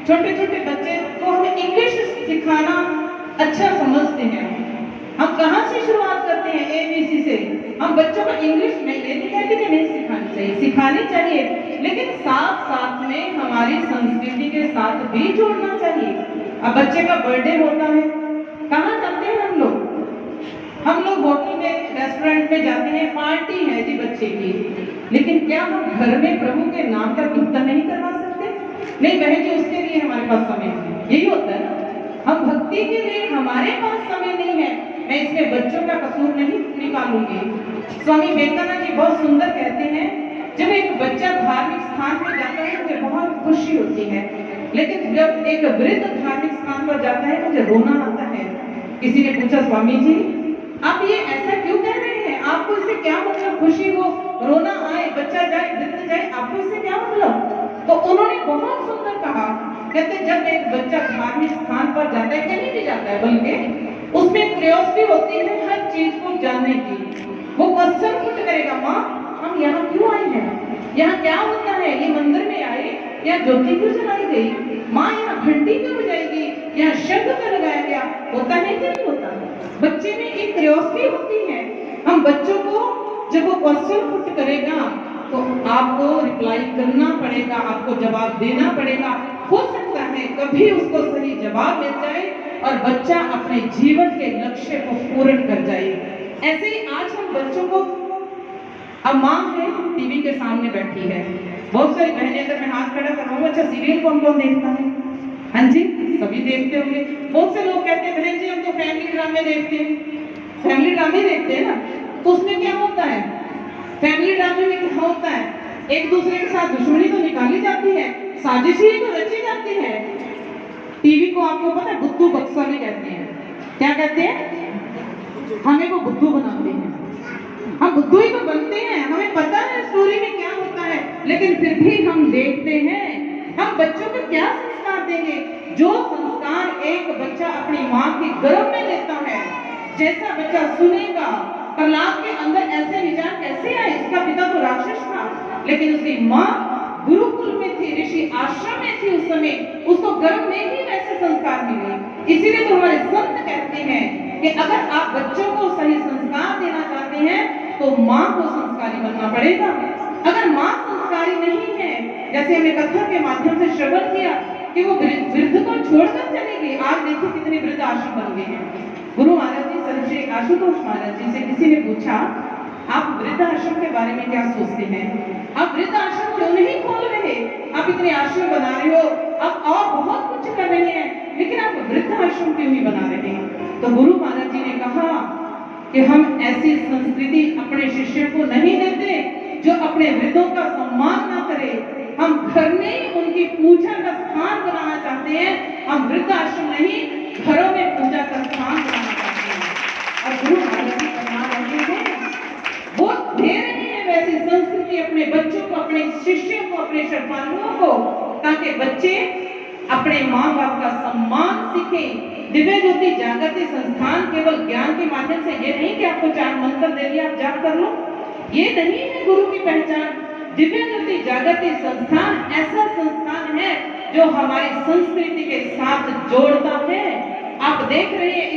छोटे छोटे बच्चे को हम इंग्लिश सिखाना अच्छा समझते हैं। हम कहाँ से शुरुआत करते हैं? ABC से। हम बच्चों को इंग्लिश नहीं, ये नहीं कहते कि नहीं सिखानी चाहिए, सिखानी चाहिए, लेकिन साथ साथ में हमारी संस्कृति के साथ भी जोड़ना चाहिए। अब बच्चे का बर्थडे होता है, कहाँ जाते हैं हम लोग? हम लोग होटल में, रेस्टोरेंट में जाते हैं, पार्टी है जी बच्चे की, लेकिन क्या हम घर में प्रभु के नाम का कीर्तन नहीं करवा सकते? नहीं बहन जी, उसके लिए हमारे पास समय नहीं। यही होता है, हम भक्ति के लिए हमारे पास समय नहीं है। मैं इसमें बच्चों का कसूर नहीं निकालूंगी। स्वामी विवेकानंद जी बहुत सुंदर कहते हैं, जब एक बच्चा धार्मिक स्थान पर जाता है मुझे बहुत खुशी होती है, लेकिन जब एक वृद्ध धार्मिक स्थान पर जाता है मुझे रोना आता है। किसी ने पूछा, स्वामी जी आप ये ऐसा क्यों कह रहे हैं? आपको इससे क्या मतलब? खुशी हो, रोना आए, बच्चा जाए, वृद्ध जाए, आपको इससे क्या मतलब? तो उन्होंने बहुत सुंदर कहा, कहते जब एक बच्चा धार्मिक स्थान पर जाता है, कहीं भी जाता है, बल्कि उसमें क्यूरियोसिटी होती है हर चीज को जानने की। वो क्वेश्चन पुट करेगा, माँ हम यहाँ क्यों आए हैं? यहाँ क्या होता है? ये मंदिर में आए, यहाँ ज्योति क्यों जलाई गई? माँ यहाँ घंटी क्यों बजाएगी? यहाँ शब्द क्यों लगाया गया? होता है कि नहीं होता? बच्चे में एक क्यूरियोसिटी होती है। हम बच्चों को जब वो क्वेश्चन पुट करेगा तो आपको रिप्लाई करना पड़ेगा, आपको जवाब देना पड़ेगा। हो सकता है कभी उसको सही जवाब मिल जाए और बच्चा अपने जीवन के लक्ष्य को पूर्ण कर जाए। ऐसे ही आज हम बच्चों को, अब माँ है टीवी के सामने बैठी है, बहुत सारी बहनें, अगर मैं हाथ खड़ा कर रहा हूँ, अच्छा सीरियल कौन कौन देखता है? हाँ जी, सभी देखते होंगे। बहुत से लोग कहते हैं बहन जी हम तो फैमिली ड्रामे देखते हैं। फैमिली ड्रामे देखते हैं ना, तो उसमें क्या होता है? फैमिली ड्रामे में क्या होता है? एक दूसरे के साथ दुश्मनी तो निकाली जाती है, साजिशें तो रची जाती है। टीवी को आपको पता है बुद्धू बक्सा भी कहते हैं। क्या कहते हैं? हमें वो बुद्धू बनाते हैं, हम बुद्धू ही तो बनते हैं। हमें पता है स्टोरी में क्या होता है, लेकिन फिर भी हम देखते हैं। हम बच्चों को क्या संस्कार देंगे? जो संस्कार एक बच्चा अपनी माँ के गर्भ में लेता है, जैसा बच्चा सुनेगा। प्रहलाद के अंदर ऐसे विचार कैसे आए? इसका पिता तो राक्षस था, लेकिन उसकी माँ गुरुकुल में थी, ऋषि आश्रम में थी उस समय, उसको गर्भ में ही वैसे संस्कार मिले। इसीलिए तो हमारे संत कहते हैं कि अगर आप बच्चों को सही संस्कार देना चाहते हैं तो माँ को संस्कारी बनना पड़ेगा। अगर माँ संस्कारी नहीं है, जैसे हमने कथा के माध्यम से श्रवण किया कि वो वृद्ध को छोड़कर चले गए। आज देखिए कितने वृद्ध आश्रम बन गए हैं। गुरु महाराज जी, सर्वश्री आशुतोष महाराज जी से किसी ने पूछा, आप वृद्ध आश्रम के बारे में क्या सोचते हैं? आप वृद्ध आश्रम क्यों नहीं खोल रहे? आप इतने आश्रम बना रहे हो, आप और बहुत कुछ कर रहे हैं, लेकिन आप वृद्ध आश्रम क्यों नहीं बना रहे? तो गुरु महाराज जी ने कहा कि हम ऐसी संस्कृति अपने शिष्यों को नहीं देते जो अपने वृद्धों का सम्मान ना करे। हम घर में उनकी पूजा का स्थान बनाना चाहते हैं। हम वृद्ध आश्रम नहीं, घरों में पूजा का स्थान बनाना चाहते हैं। और गुरु महाराज जी बना रहे हैं, वो दे रहे हैं वैसी संस्कृति अपने बच्चों को, अपने शिष्यों को, अपने श्रद्धालुओं को, ताकि बच्चे अपने माँ बाप का सम्मान सीखें। दिव्य ज्योति जागृति संस्थान केवल ज्ञान के माध्यम से, ये नहीं कि आपको 4 मंत्र दे दिया आप जाप कर लो, ये नहीं है गुरु की पहचान। दिव्य ज्योति जागृति संस्थान ऐसा संस्थान है जो हमारी संस्कृति के साथ जोड़ता है। आप देख रहे हैं